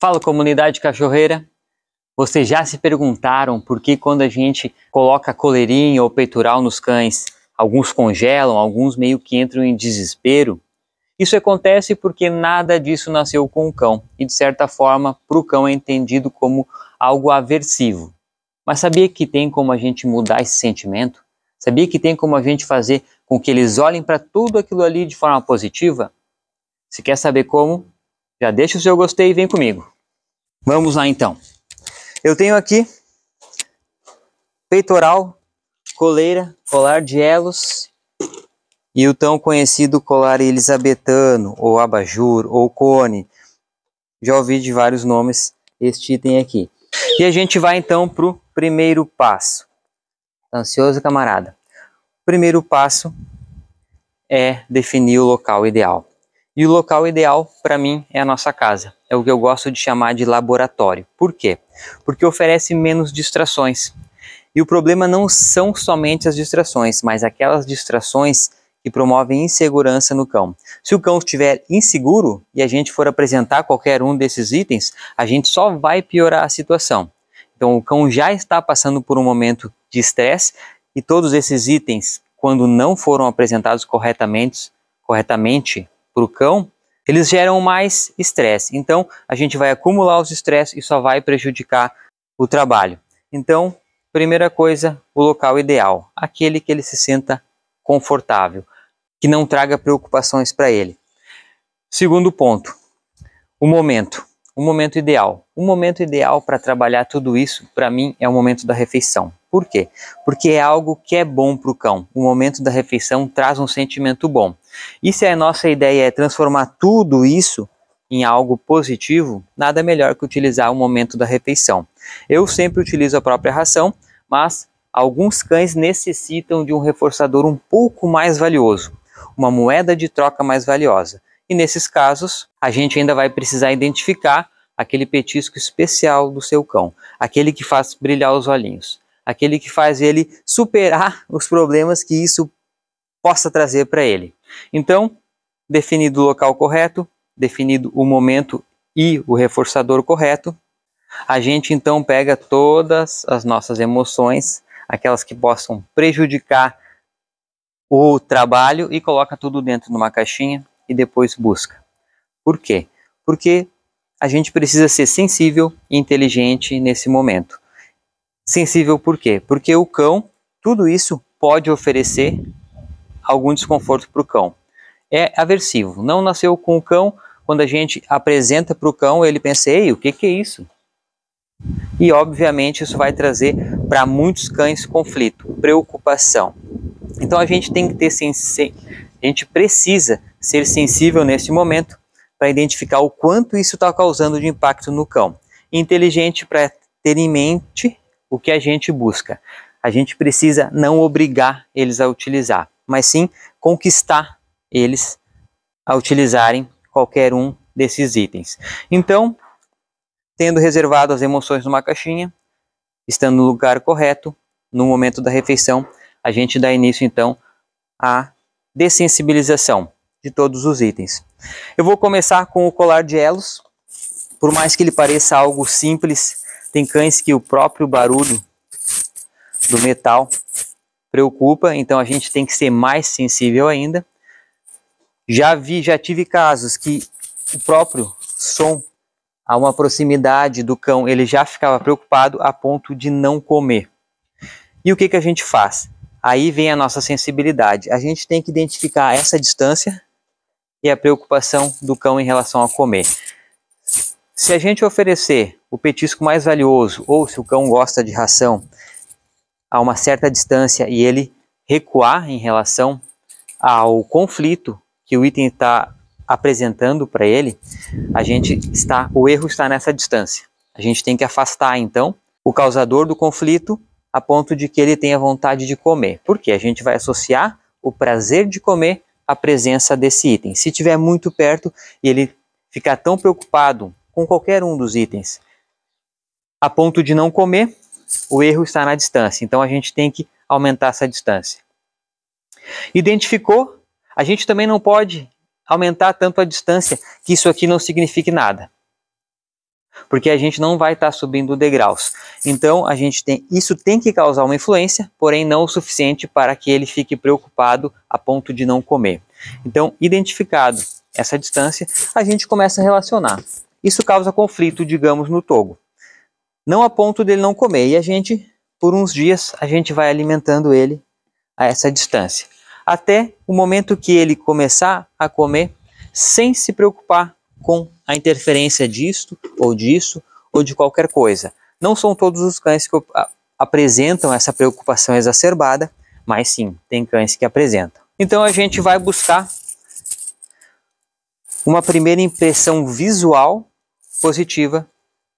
Fala, comunidade cachorreira! Vocês já se perguntaram por que quando a gente coloca coleirinha ou peitoral nos cães, alguns congelam, alguns meio que entram em desespero? Isso acontece porque nada disso nasceu com o cão e, de certa forma, para o cão é entendido como algo aversivo. Mas sabia que tem como a gente mudar esse sentimento? Sabia que tem como a gente fazer com que eles olhem para tudo aquilo ali de forma positiva? Se quer saber como, já deixa o seu gostei e vem comigo. Vamos lá então. Eu tenho aqui peitoral, coleira, colar de elos e o tão conhecido colar elisabetano, ou abajur, ou cone. Já ouvi de vários nomes este item aqui. E a gente vai então para o primeiro passo. Ansioso, camarada? O primeiro passo é definir o local ideal. E o local ideal, para mim, é a nossa casa. É o que eu gosto de chamar de laboratório. Por quê? Porque oferece menos distrações. E o problema não são somente as distrações, mas aquelas distrações que promovem insegurança no cão. Se o cão estiver inseguro e a gente for apresentar qualquer um desses itens, a gente só vai piorar a situação. Então o cão já está passando por um momento de estresse e todos esses itens, quando não foram apresentados corretamente para o cão, eles geram mais estresse. Então, a gente vai acumular os estresses e só vai prejudicar o trabalho. Então, primeira coisa, o local ideal. Aquele que ele se sinta confortável, que não traga preocupações para ele. Segundo ponto, o momento. O momento ideal. O momento ideal para trabalhar tudo isso, para mim, é o momento da refeição. Por quê? Porque é algo que é bom para o cão. O momento da refeição traz um sentimento bom. E se a nossa ideia é transformar tudo isso em algo positivo, nada melhor que utilizar o momento da refeição. Eu sempre utilizo a própria ração, mas alguns cães necessitam de um reforçador um pouco mais valioso, uma moeda de troca mais valiosa. E nesses casos, a gente ainda vai precisar identificar aquele petisco especial do seu cão, aquele que faz brilhar os olhinhos, aquele que faz ele superar os problemas que isso possa trazer para ele. Então, definido o local correto, definido o momento e o reforçador correto, a gente então pega todas as nossas emoções, aquelas que possam prejudicar o trabalho, e coloca tudo dentro de uma caixinha e depois busca. Por quê? Porque a gente precisa ser sensível e inteligente nesse momento. Sensível por quê? Porque o cão, tudo isso pode oferecer algum desconforto para o cão. É aversivo, não nasceu com o cão. Quando a gente apresenta para o cão, ele pensa, ei, o que é isso? E obviamente isso vai trazer para muitos cães conflito, preocupação. Então a gente tem que ter a gente precisa ser sensível nesse momento para identificar o quanto isso está causando de impacto no cão. Inteligente para ter em mente o que a gente busca. A gente precisa não obrigar eles a utilizar, mas sim conquistar eles a utilizarem qualquer um desses itens. Então, tendo reservado as emoções numa caixinha, estando no lugar correto, no momento da refeição, a gente dá início então à dessensibilização de todos os itens. Eu vou começar com o colar de elos. Por mais que ele pareça algo simples, tem cães que o próprio barulho do metal preocupa, então a gente tem que ser mais sensível ainda. Já tive casos que o próprio som, a uma proximidade do cão, ele já ficava preocupado a ponto de não comer. E o que a gente faz? Aí vem a nossa sensibilidade. A gente tem que identificar essa distância e a preocupação do cão em relação a comer. Se a gente oferecer o petisco mais valioso, ou se o cão gosta de ração, a uma certa distância e ele recuar em relação ao conflito que o item está apresentando para ele, o erro está nessa distância. A gente tem que afastar então o causador do conflito a ponto de que ele tenha vontade de comer. Por quê? A gente vai associar o prazer de comer à presença desse item. Se estiver muito perto e ele ficar tão preocupado com qualquer um dos itens a ponto de não comer, o erro está na distância. Então a gente tem que aumentar essa distância. Identificou? A gente também não pode aumentar tanto a distância que isso aqui não signifique nada. porque a gente não vai estar subindo degraus. Então isso tem que causar uma influência, porém não o suficiente para que ele fique preocupado a ponto de não comer. Então, identificado essa distância, a gente começa a relacionar. Isso causa conflito, digamos, no togo. Não a ponto dele não comer, e a gente, por uns dias, a gente vai alimentando ele a essa distância, até o momento que ele começar a comer sem se preocupar com a interferência disso ou de qualquer coisa. Não são todos os cães que apresentam essa preocupação exacerbada, mas sim, tem cães que apresentam. Então a gente vai buscar uma primeira impressão visual positiva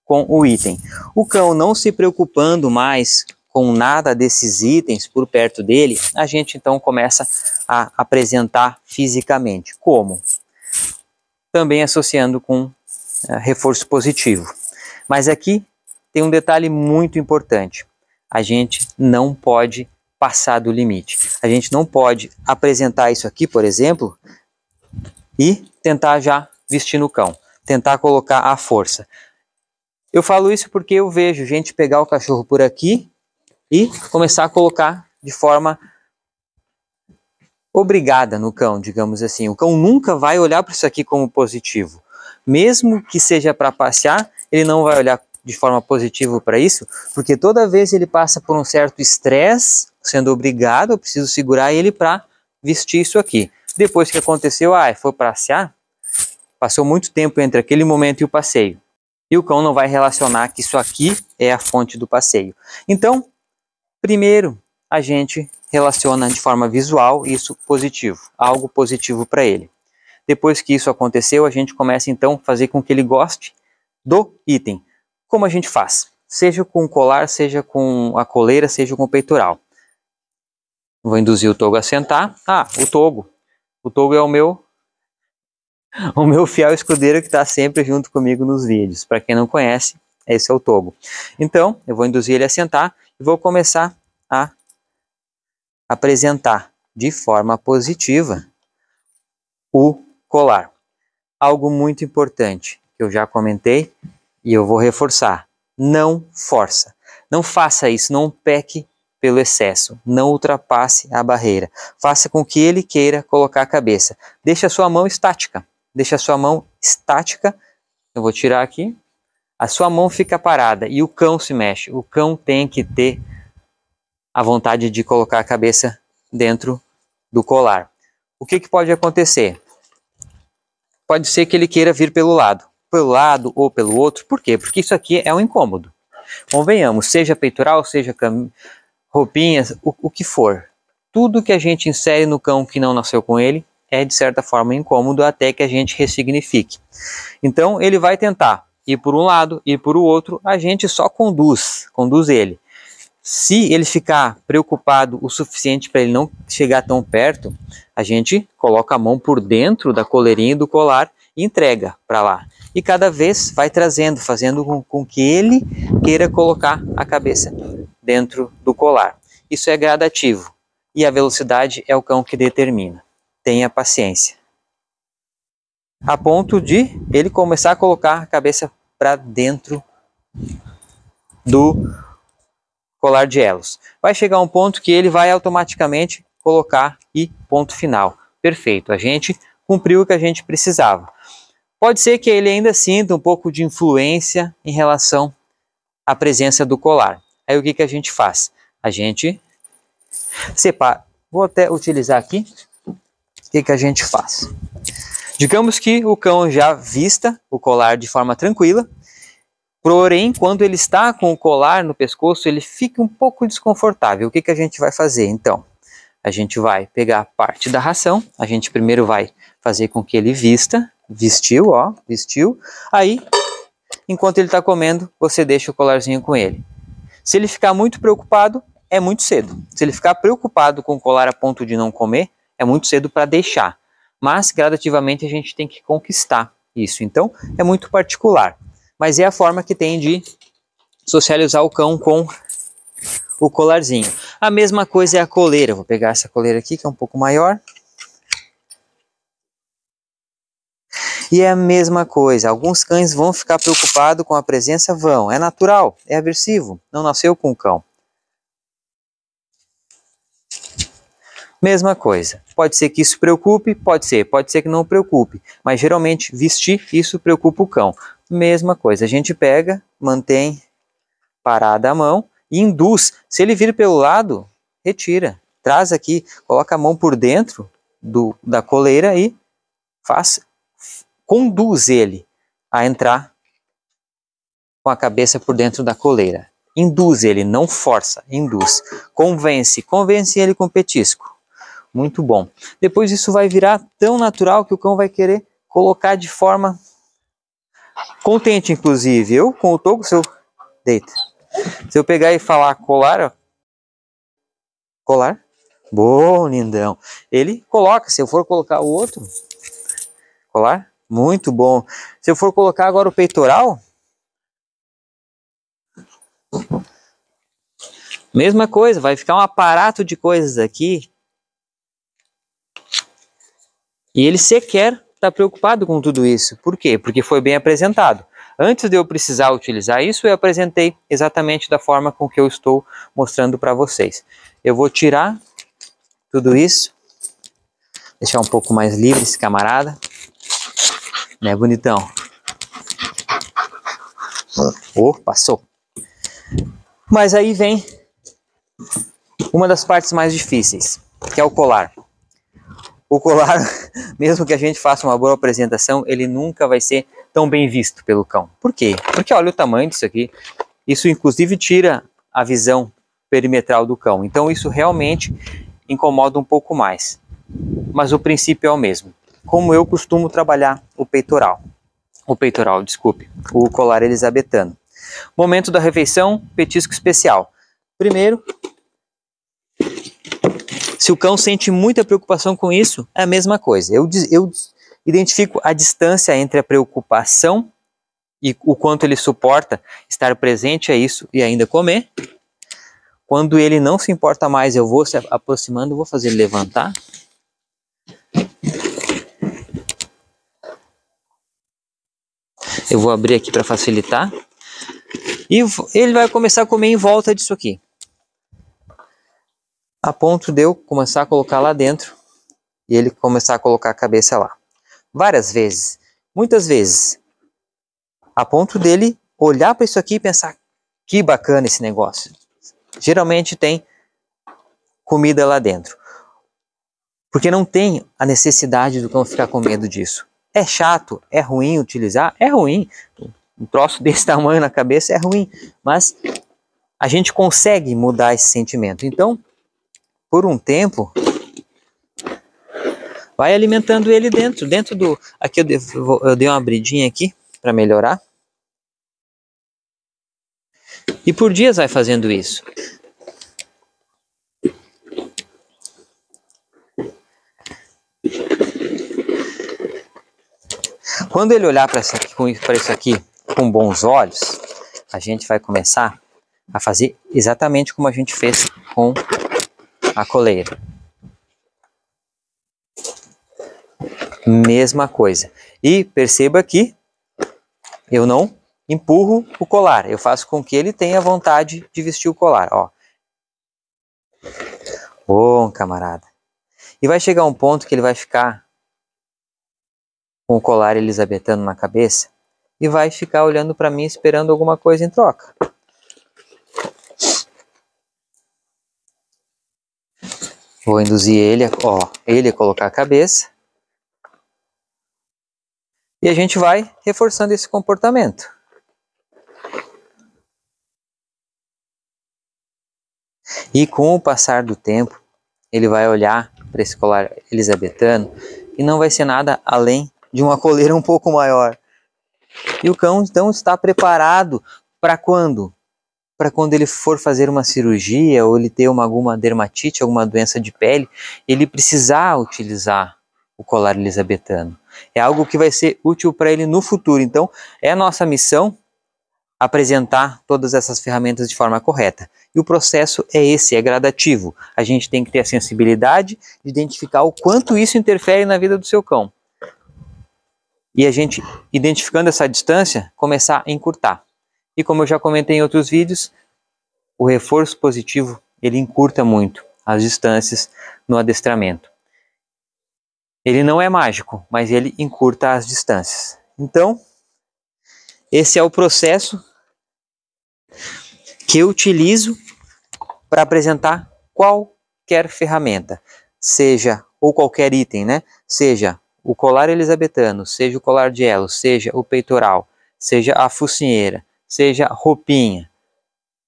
com o item. O cão não se preocupando mais com nada desses itens por perto dele, a gente então começa a apresentar fisicamente. Como? Também associando com reforço positivo. Mas aqui tem um detalhe muito importante. A gente não pode passar do limite. A gente não pode apresentar isso aqui, por exemplo, e tentar já vestir no cão. Tentar colocar à força. Eu falo isso porque eu vejo gente pegar o cachorro por aqui e começar a colocar de forma obrigada no cão, digamos assim. O cão nunca vai olhar para isso aqui como positivo. Mesmo que seja para passear, ele não vai olhar de forma positiva para isso, porque toda vez ele passa por um certo estresse, sendo obrigado, eu preciso segurar ele para vestir isso aqui. Depois que aconteceu, foi passear, passou muito tempo entre aquele momento e o passeio. E o cão não vai relacionar que isso aqui é a fonte do passeio. Então, primeiro, a gente relaciona de forma visual isso positivo, algo positivo para ele. Depois que isso aconteceu, a gente começa então a fazer com que ele goste do item. Como a gente faz? Seja com o colar, seja com a coleira, seja com o peitoral. Vou induzir o togo a sentar. O togo. O togo é o meu fiel escudeiro que está sempre junto comigo nos vídeos. Para quem não conhece, esse é o togo. Então, eu vou induzir ele a sentar e vou começar a apresentar de forma positiva o colar. Algo muito importante que eu já comentei e eu vou reforçar: não força. Não faça isso, não peque pelo excesso, não ultrapasse a barreira. Faça com que ele queira colocar a cabeça. Deixe a sua mão estática. Deixe a sua mão estática. Eu vou tirar aqui. A sua mão fica parada e o cão se mexe. O cão tem que ter a vontade de colocar a cabeça dentro do colar. O que pode acontecer? Pode ser que ele queira vir pelo lado ou pelo outro. Por quê? Porque isso aqui é um incômodo. Convenhamos, seja peitoral, seja roupinhas, o que for. Tudo que a gente insere no cão que não nasceu com ele é de certa forma incômodo até que a gente ressignifique. Então ele vai tentar ir por um lado, ir por o outro, a gente só conduz ele. Se ele ficar preocupado o suficiente para ele não chegar tão perto, a gente coloca a mão por dentro da coleirinha e do colar e entrega para lá. E cada vez vai trazendo, fazendo com que ele queira colocar a cabeça dentro do colar. Isso é gradativo e a velocidade é o cão que determina. Tenha paciência. A ponto de ele começar a colocar a cabeça para dentro do colar de elos. Vai chegar um ponto que ele vai automaticamente colocar e ponto final. Perfeito, a gente cumpriu o que a gente precisava. Pode ser que ele ainda sinta um pouco de influência em relação à presença do colar. Aí o que a gente faz? A gente separa. Vou até utilizar aqui. O que a gente faz? Digamos que o cão já vista o colar de forma tranquila. Porém, quando ele está com o colar no pescoço, ele fica um pouco desconfortável. O que a gente vai fazer, então? A gente vai pegar parte da ração, a gente primeiro vai fazer com que ele vestiu. Aí, enquanto ele está comendo, você deixa o colarzinho com ele. Se ele ficar muito preocupado, é muito cedo. Se ele ficar preocupado com o colar a ponto de não comer, é muito cedo para deixar. Mas, gradativamente, a gente tem que conquistar isso. Então, é muito particular. Mas é a forma que tem de socializar o cão com o colarzinho. A mesma coisa é a coleira. Vou pegar essa coleira aqui, que é um pouco maior. E é a mesma coisa, alguns cães vão ficar preocupados com a presença, vão, é natural, é aversivo, não nasceu com o cão. Mesma coisa, pode ser que isso preocupe, pode ser que não preocupe, mas geralmente vestir, isso preocupa o cão. Mesma coisa, a gente pega, mantém parada a mão e induz, se ele vir pelo lado, retira, traz aqui, coloca a mão por dentro da coleira e conduz ele a entrar com a cabeça por dentro da coleira. Induz ele, não força, induz. Convence ele com petisco. Muito bom. Depois isso vai virar tão natural que o cão vai querer colocar de forma contente, inclusive. Eu, com o toco, deita. Se eu pegar e falar colar, ó. Colar? Bom, lindão. Ele coloca, se eu for colocar o outro, colar, muito bom. Se eu for colocar agora o peitoral, mesma coisa, vai ficar um aparato de coisas aqui. E ele sequer está preocupado com tudo isso. Por quê? Porque foi bem apresentado. Antes de eu precisar utilizar isso, eu apresentei exatamente da forma com que eu estou mostrando para vocês. Eu vou tirar tudo isso, deixar um pouco mais livre esse camarada. Né, bonitão? Oh, passou. Mas aí vem uma das partes mais difíceis, que é o colar. O colar, mesmo que a gente faça uma boa apresentação, ele nunca vai ser tão bem visto pelo cão. Por quê? Porque olha o tamanho disso aqui. Isso inclusive tira a visão perimetral do cão. Então isso realmente incomoda um pouco mais. Mas o princípio é o mesmo. Como eu costumo trabalhar o colar elisabetano. Momento da refeição, petisco especial. Primeiro, se o cão sente muita preocupação com isso, é a mesma coisa. Eu identifico a distância entre a preocupação e o quanto ele suporta estar presente a isso e ainda comer. Quando ele não se importa mais, eu vou se aproximando, vou fazer ele levantar. Eu vou abrir aqui para facilitar. E ele vai começar a comer em volta disso aqui. A ponto de eu começar a colocar lá dentro e ele começar a colocar a cabeça lá. Várias vezes, muitas vezes, a ponto dele olhar para isso aqui e pensar, que bacana esse negócio. Geralmente tem comida lá dentro. Porque não tem a necessidade do cão ficar com medo disso. É chato, é ruim utilizar, é ruim. Um troço desse tamanho na cabeça é ruim, mas a gente consegue mudar esse sentimento. Então, por um tempo, vai alimentando ele dentro do... Aqui eu dei uma abridinha aqui para melhorar. E por dias vai fazendo isso. Quando ele olhar para isso aqui com bons olhos, a gente vai começar a fazer exatamente como a gente fez com a coleira. Mesma coisa. E perceba que eu não empurro o colar. Eu faço com que ele tenha vontade de vestir o colar. Ó. Bom, camarada. E vai chegar um ponto que ele vai ficar com o colar elisabetano na cabeça e vai ficar olhando para mim esperando alguma coisa em troca. Vou induzir ele a colocar a cabeça. E a gente vai reforçando esse comportamento. E com o passar do tempo, ele vai olhar para esse colar elisabetano e não vai ser nada além de uma coleira um pouco maior. E o cão então está preparado para quando? Para quando ele for fazer uma cirurgia ou ele ter alguma dermatite, alguma doença de pele, ele precisar utilizar o colar elisabetano. É algo que vai ser útil para ele no futuro. Então, é a nossa missão apresentar todas essas ferramentas de forma correta. E o processo é esse, é gradativo. A gente tem que ter a sensibilidade de identificar o quanto isso interfere na vida do seu cão. e a gente, identificando essa distância, começar a encurtar. E como eu já comentei em outros vídeos, o reforço positivo, ele encurta muito as distâncias no adestramento. Ele não é mágico, mas ele encurta as distâncias. Então, esse é o processo que eu utilizo para apresentar qualquer ferramenta, seja, ou qualquer item, né? Seja o colar elisabetano, seja o colar de elo, seja o peitoral, seja a focinheira, seja a roupinha,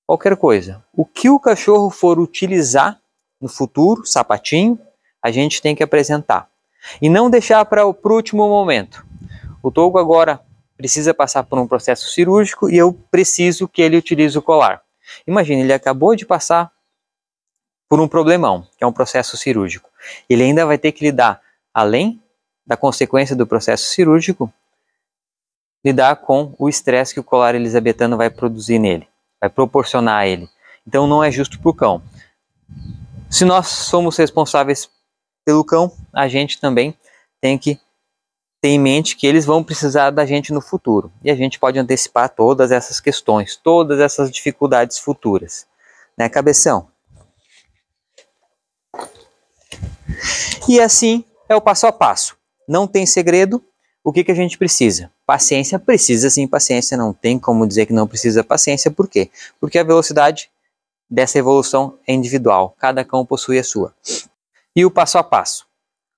qualquer coisa. O que o cachorro for utilizar no futuro, sapatinho, a gente tem que apresentar. E não deixar para o último momento. O Togo agora precisa passar por um processo cirúrgico e eu preciso que ele utilize o colar. Imagina, ele acabou de passar por um problemão, que é um processo cirúrgico. Ele ainda vai ter que lidar, além da consequência do processo cirúrgico, lidar com o estresse que o colar elisabetano vai produzir nele, vai proporcionar a ele. Então não é justo para o cão. Se nós somos responsáveis pelo cão, a gente também tem que ter em mente que eles vão precisar da gente no futuro. E a gente pode antecipar todas essas questões, todas essas dificuldades futuras. Né, cabeção? E assim é o passo a passo. Não tem segredo. O que a gente precisa? Paciência. Precisa sim paciência. Não tem como dizer que não precisa paciência. Por quê? Porque a velocidade dessa evolução é individual. Cada cão possui a sua. E o passo a passo?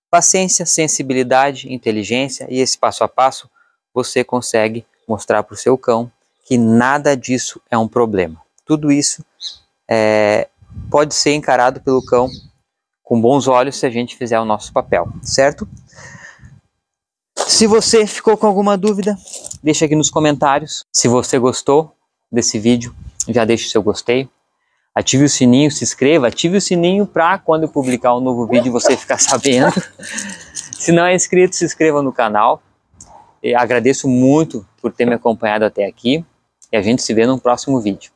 Paciência, sensibilidade, inteligência, e esse passo a passo você consegue mostrar para o seu cão que nada disso é um problema. Tudo isso pode ser encarado pelo cão com bons olhos se a gente fizer o nosso papel, certo? Se você ficou com alguma dúvida, deixa aqui nos comentários. Se você gostou desse vídeo, já deixa o seu gostei. Ative o sininho, se inscreva, ative o sininho para quando eu publicar um novo vídeo você ficar sabendo. Se não é inscrito, se inscreva no canal. Eu agradeço muito por ter me acompanhado até aqui e a gente se vê no próximo vídeo.